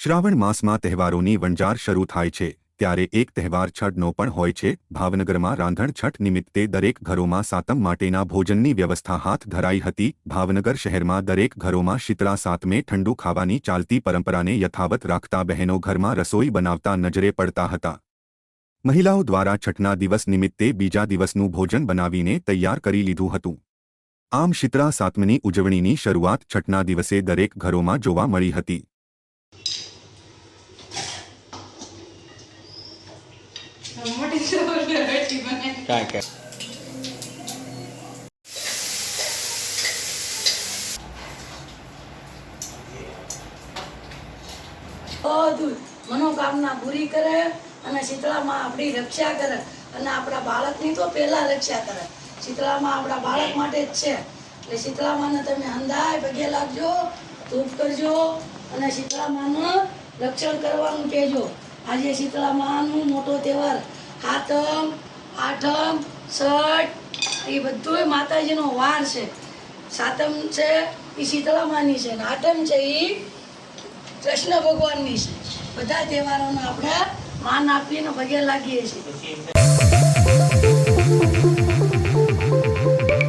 શ્રાવણ માસમાં તહેવારોની વણઝાર શરૂ થાય છે ત્યારે એક તહેવાર છઠનો પણ હોય છે। ભાવનગરમાં રાંધણ છઠ નિમિત્તે દરેક ઘરોમાં સાતમ માટેના ભોજનની વ્યવસ્થા હાથ ધરાઈ હતી। ભાવનગર શહેરમાં દરેક ઘરોમાં શીતળા સાતમે ઠંડુ ખાવાની ચાલતી પરંપરાને યથાવત રાખતા બહેનો ઘરમાં રસોઈ બનાવતા નજરે પડતા હતા। મહિલાઓ દ્વારા છઠના દિવસ નિમિત્તે બીજા દિવસનું ભોજન બનાવીને તૈયાર કરી લીધું હતું। આમ શીતળા સાતમની ઉજવણીની શરૂઆત છઠના દિવસે દરેક ઘરોમાં જોવા મળી હતી। मनोकामना पूरी करे અને શીતળામાં આપણી રક્ષા કરે અને આપણા બાળકની તો પહેલા રક્ષા કરે। શીતળામાં આપણા બાળક માટે જ છે એટલે શીતળામાને તમે અંધાય પગે લાગજો, ધૂપ કરજો અને શીતળામાનું રક્ષણ કરવાનું કહેજો। આજે શીતળામાનું મોટો તહેવાર સાતમ, આઠમ, છઠ એ બધું માતાજીનો વાર છે। સાતમ છે એ શીતળામાની છે ને આઠમ છે એ કૃષ્ણ ભગવાનની છે। બધા તહેવારોને આપણે માન આપીને પગે લાગીએ છીએ।